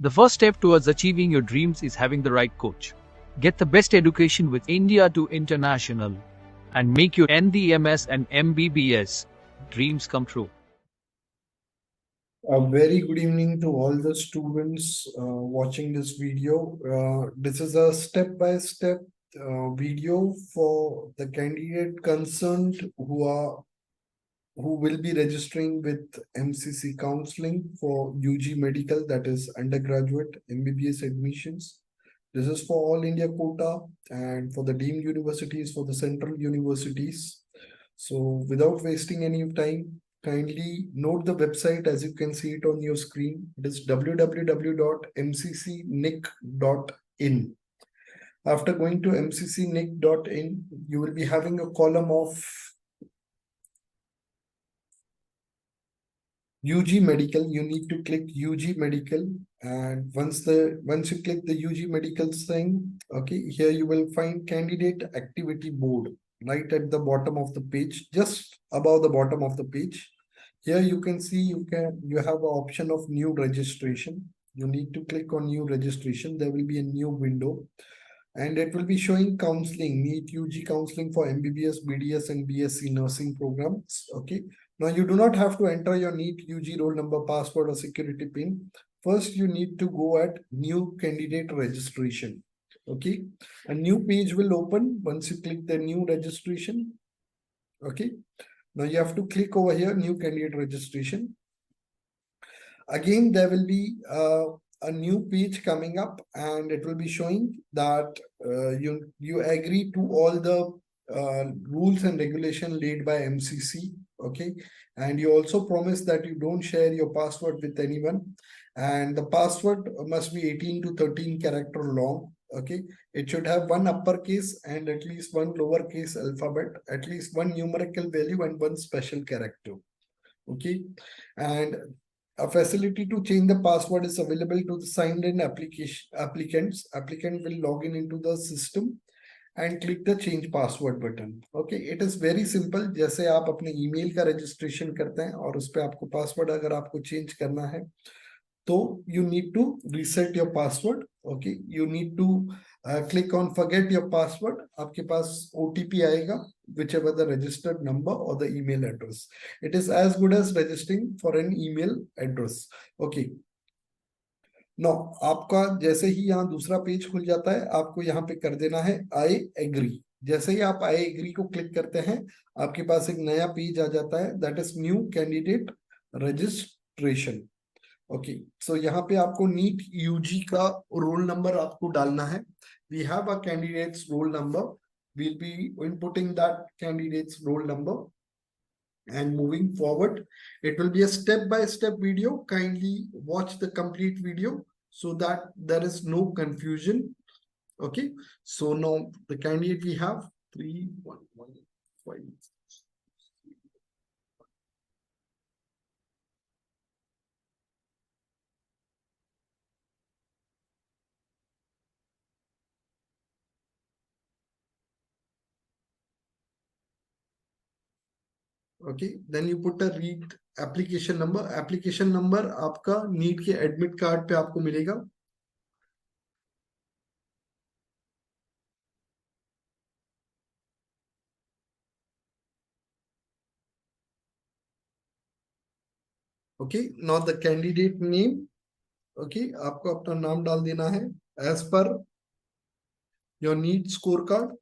The first step towards achieving your dreams is having the right coach. Get the best education with India to International and make your NDMS and MBBS dreams come true. A very good evening to all the students watching this video. This is a step-by-step video for the candidate concerned who will be registering with MCC Counselling for UG Medical, that is undergraduate MBBS admissions. This is for all India quota and for the deemed universities, for the central universities. So without wasting any time, kindly note the website as you can see it on your screen. It is www.mccnic.in. After going to mccnic.in, you will be having a column of UG Medical. You need to click UG Medical, and once you click the UG Medical thing, okay, here you will find Candidate Activity Board right at the bottom of the page, just above the bottom of the page. Here you can see you have an option of new registration. You need to click on new registration. There will be a new window, and it will be showing counseling, NEET UG counseling for MBBS, BDS, and BSc nursing programs. Okay. Now you do not have to enter your NEET UG roll number, password, or security PIN. First, you need to go at new candidate registration. Okay. A new page will open once you click the new registration. Okay. Now you have to click over here, new candidate registration. Again, there will be a new page coming up, and it will be showing that you agree to all the rules and regulation laid by MCC. Okay, and you also promise that you don't share your password with anyone, and the password must be 18 to 13 character long. Okay, it should have one uppercase and at least one lowercase alphabet, at least one numerical value and one special character. Okay, and a facility to change the password is available to the signed in applicants. Applicant will log in into the system and click the change password button. Okay, it is very simple. जैसे आप अपने email का registration करते हैं और उस पे आपको पासवर्ड अगर आपको चेंज करना है तो you need to reset your password. Okay, you need to click on forget your password. आपके पास OTP आएगा, whichever the registered number or the email address. It is as good as registering for an email address. Okay. Now, आपका जैसे ही यहाँ दूसरा page खुल जाता है, आपको यहाँ पे कर देना है I agree. जैसे ही आप I agree को क्लिक करते हैं, आपके पास एक नया पेज आ जाता है, that is new candidate registration. Okay, so यहाँ पे आपको नीट यूजी का रोल नंबर आपको डालना है. We have a candidate's roll number. we'll be inputting that candidate's roll number, and moving forward it will be a step-by-step video. Kindly watch the complete video so that there is no confusion. Okay, so now the candidate we have 3115. Okay, then you put a read application number. Application number आपका NEET के admit card पे आपको मिलेगा. Okay, now the candidate name. Okay, आपको अपना नाम डाल देना है as per your NEET score card.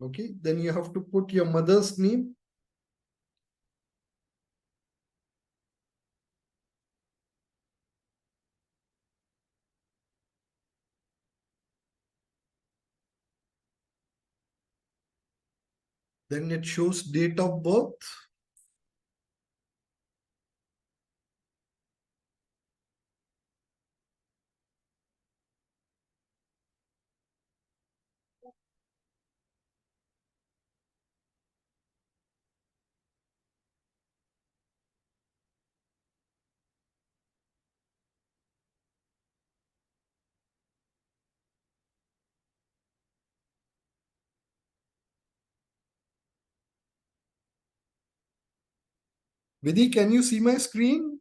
Okay, then you have to put your mother's name. Then it shows date of birth. Vidhi, can you see my screen?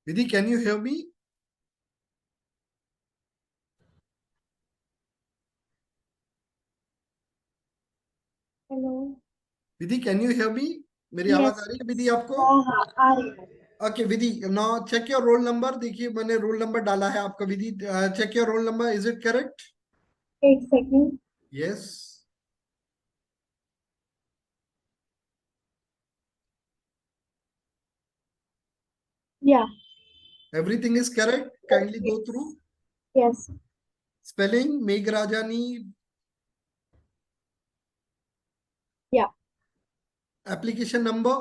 Vidhi, can you hear me? Hello. Vidhi, can you hear me? मेरी आवाज आ yes. रही है विधि आपको? हाँ हाँ आ रही है। Okay Vidhi, now check your roll number. देखिए मैंने रोल नंबर डाला है आपका Vidhi. Check your roll number, is it correct? एक second. Yes, yeah. Everything is correct, kindly go through. Yes. Spelling Meghrajani, yeah. Application number,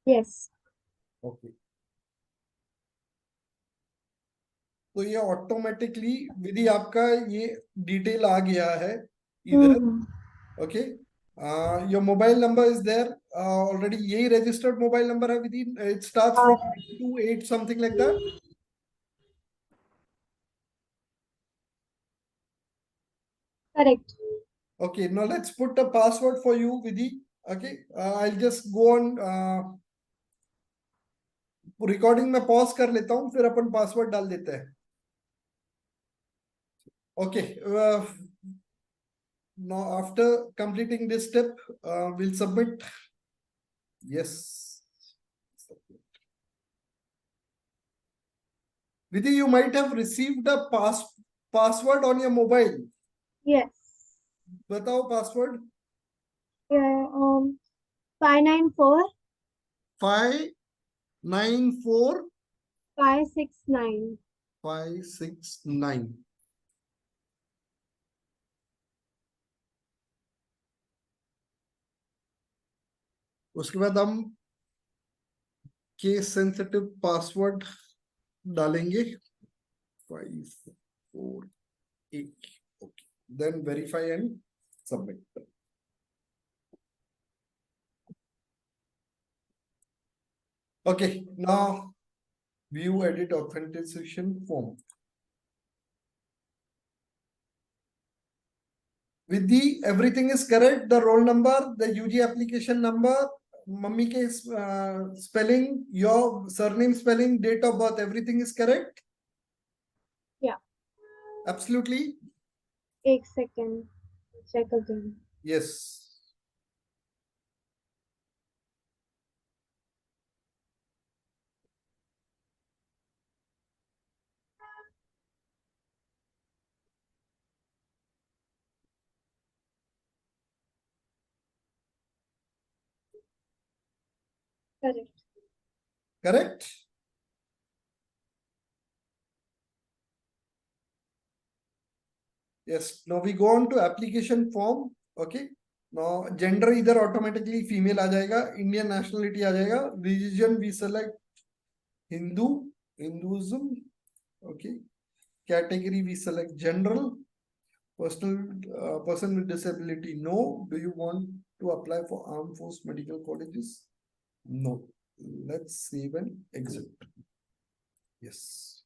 yes. Okay. तो ये automatically विधि आपका ये डिटेल आ गया है इधर। Okay, your mobile number is there already. यही registered mobile number है Vidhi? It starts from 928 something like that. Correct. Okay, now let's put a password for you, Vidhi. Okay, I'll just go on. Recording में pause कर लेता हूँ, फिर अपन password डाल देते हैं। Okay, now after completing this step, we'll submit. Yes. Vidhi, you might have received a password on your mobile. Yes. बताओ password. 594 594 569। 569। उसके बाद हम केस सेंसिटिव पासवर्ड डालेंगे 548। Okay, then verify and submit. Okay, now view edit authentication form. Vidhi, everything is correct. The roll number, the UG application number, mummy के spelling, your surname spelling, date of birth, everything is correct? Yeah. Absolutely? एक second check again. Yes. Correct. Correct? Yes. Now we go on to application form. Okay. Now gender इधर automatically female आ जाएगा, Indian nationality आ जाएगा, religion we select Hinduism. Okay. Category we select general. Person with disability, no. Do you want to apply for armed force medical colleges? No. Let's save and exit. Yes.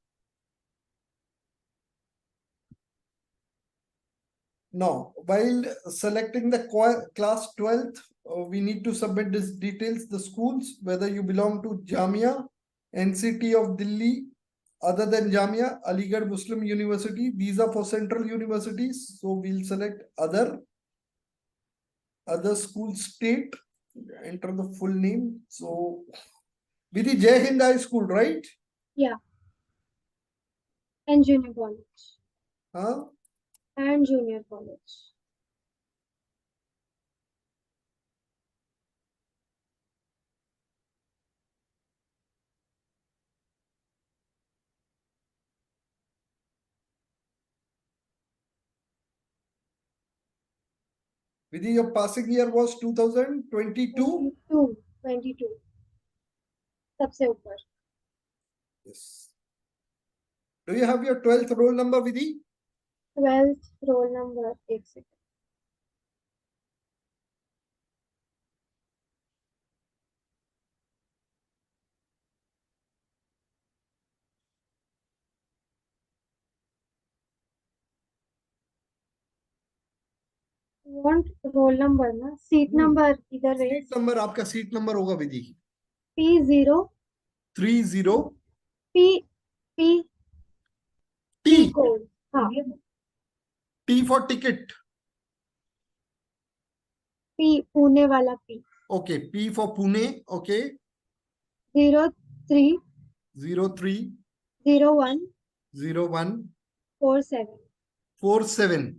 Now, while selecting the class 12th, we need to submit these details, the schools, whether you belong to Jamia, NCT of Delhi, other than Jamia, Aligarh Muslim University. These are for central universities. So we'll select other school state, enter the full name. So Vidhi, Jai Hind High School, right? या। And junior college. Huh? And junior college. Vidhi, your passing year was 2022? 22 सबसे ऊपर। Yes. Do you have your 12th roll number, Vidhi? 12th roll number एक second. Want roll number ना? Seat number either way. Seat number आपका seat number होगा विधि P0 30 P P T P code. हाँ. T for ticket P Pune वाला P. Okay P for Pune okay 03 03 01 01 47. 47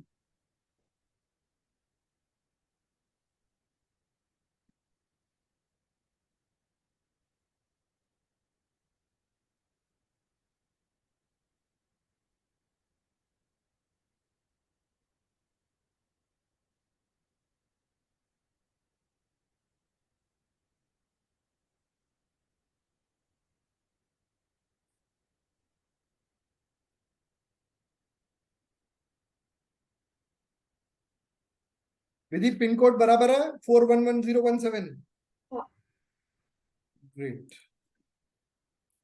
Vidhi pin code बराबर है 411017 हाँ. Great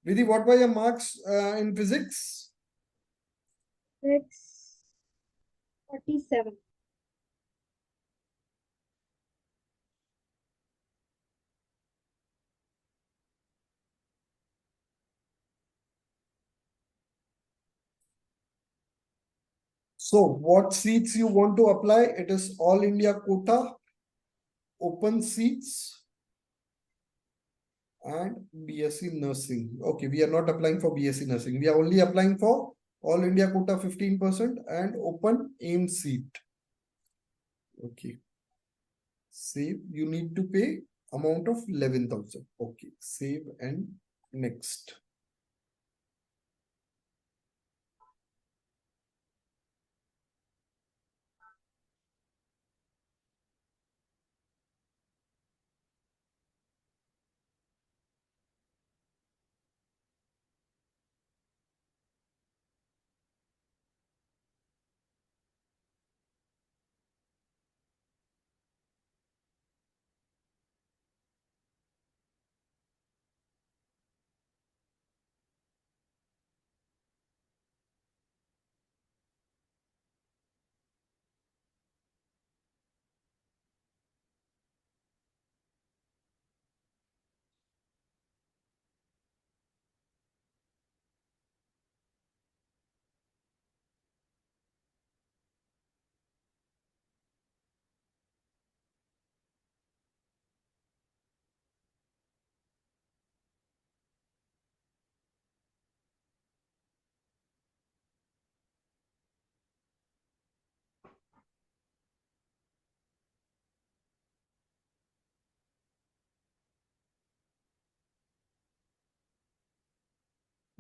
Vidhi what was your marks in physics 647. So what seats you want to apply? It is all India quota, open seats, and BSc nursing. Okay, we are not applying for BSc nursing. We are only applying for all India quota 15% and open aim seat. Okay. Save. You need to pay amount of 11,000. Okay. Save and next.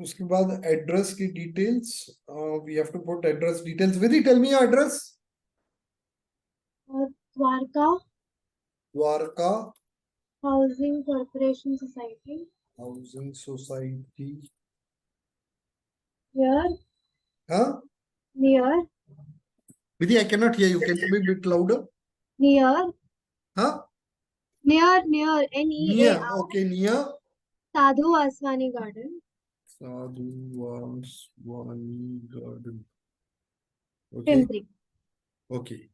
उसके बाद address की details we have to put address details Vidhi tell me your address Dwarka Dwarka housing corporation society. Housing society Here huh near Vidhi I cannot hear you can you be a bit louder near huh near near NEAR okay near Sadhu Vaswani Garden. Sadhu Vaswani Garden okay Pimpri. okay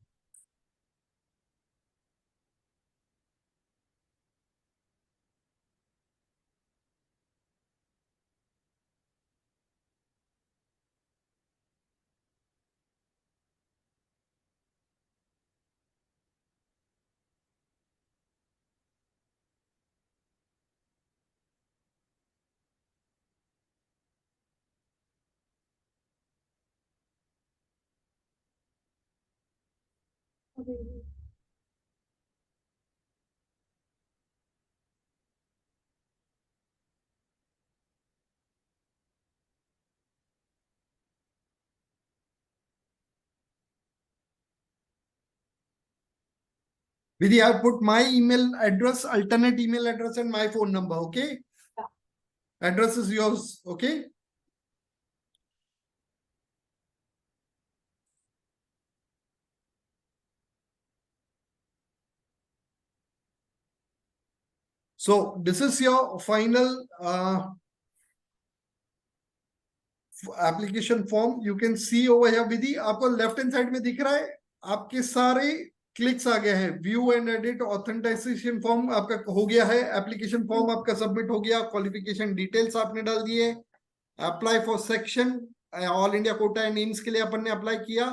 Vidhi, I have put my email address, alternate email address, and my phone number. Okay. Yeah. Address is yours. Okay. So this is your final application form. You can see over here, Vidhi. आपको left hand side में दिख रहा है आपके सारे clicks आ गया है। View and edit authentication form आपका हो गया है, एप्लीकेशन फॉर्म आपका सबमिट हो गया, क्वालिफिकेशन डिटेल्स आपने डाल दिए, apply for section all India quota and AIIMS के लिए अपन ने अप्लाई किया,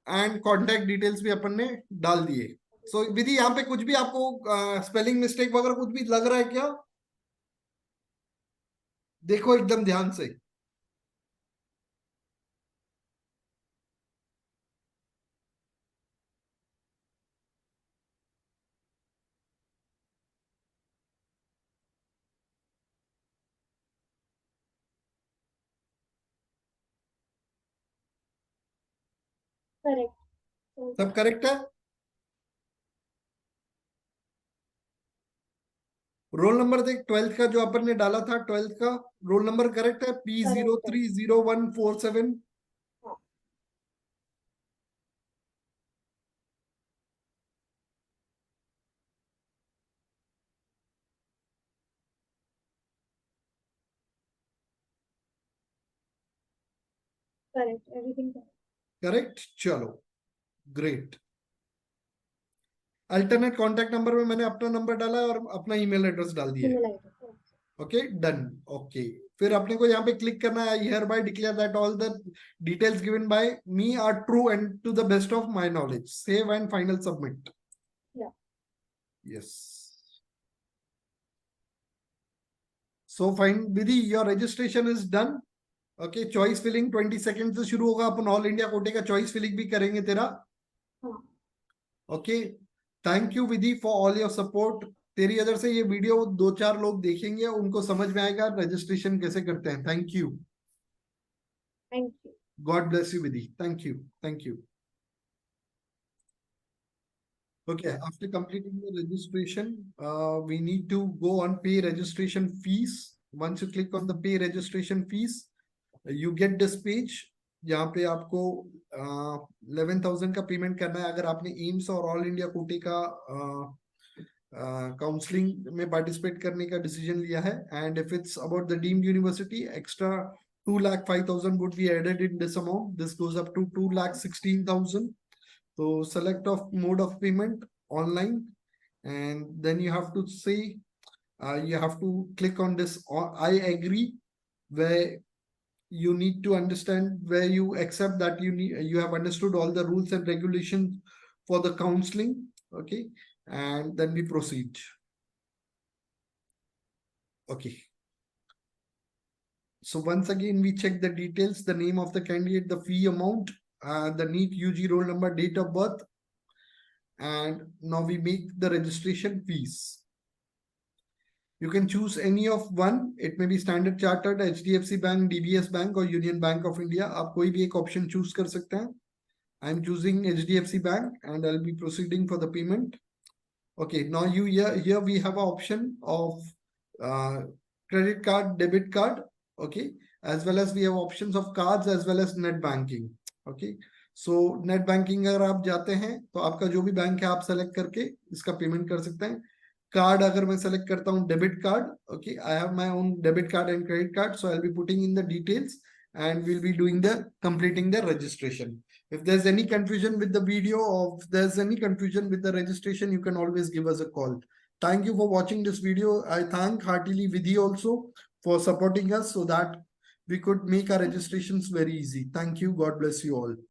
एंड कॉन्टेक्ट डिटेल्स भी अपन ने डाल दिए। सो विधि यहाँ पे कुछ भी आपको स्पेलिंग मिस्टेक वगैरह कुछ भी लग रहा है क्या? देखो एकदम ध्यान से। करेक्ट। सब करेक्ट है? रोल नंबर देख, 12th का जो अपन ने डाला था, 12th का रोल नंबर करेक्ट है, P030147। करेक्ट, एवरीथिंग करेक्ट, चलो ग्रेट। अल्टरनेट कॉन्टैक्ट नंबर में मैंने अपना नंबर डाला है और अपना ईमेल एड्रेस डाल दिया है। Email ID. Okay, done. Okay, फिर अपने को यहाँ पे क्लिक करना है, hereby declare that all the details given by me are true and to the best of my knowledge, save and final submit. Yes, so fine Vidhi, your registration is done. Okay, choice filling 20 second से शुरू होगा, अपन all India कोटे का choice filling भी करेंगे तेरा। Okay, thank you Vidhi for all your support. तेरी वजह से ये वीडियो 2-4 लोग देखेंगे, उनको समझ में आएगा रजिस्ट्रेशन कैसे करते हैं। Thank you. Thank you. God bless you Vidhi, thank you, thank you. Okay, after completing the registration, we need to go on pay registration fees. Once you click on the pay registration fees, you get this page जहाँ पे आपको 11,000 का payment करना है अगर आपने AIIMS और all India कोटे का काउंसलिंग में पार्टिसिपेट करने का डिसीजन लिया है। And if it's about the deemed university, extra 2,05,000 would be added in this amount. This goes up to 2,16,000. So select of mode of payment online, and then you have to say, you have to click on this I agree, where you need to understand, where you accept that you have understood all the rules and regulations for the counseling. Okay, and then we proceed. Okay, so once again we check the details, the name of the candidate, the fee amount, the NEET UG roll number, date of birth, and now we make the registration fees. You can choose any of one. It may be Standard Chartered, HDFC Bank, DBS Bank, or Union Bank of India. आप कोई भी एक option choose कर सकते हैं. I'm choosing HDFC Bank and I'll be proceeding for the payment. Okay, now here we have an option of credit card, debit card. Okay, as well as we have options of cards as well as net banking. Okay, so net banking अगर आप जाते हैं तो आपका जो भी bank है आप सेलेक्ट करके इसका पेमेंट कर सकते हैं। कार्ड अगर मैं सेलेक्ट करता हूँ debit card, okay, I have my own debit card and credit card, so I will be putting in the details and we'll be doing the completing the registration. If there's any confusion with the video, or if there's any confusion with the registration, you can always give us a call. Thank you for watching this video. I thank heartily Vidhi also for supporting us so that we could make our registrations very easy. Thank you. God bless you all.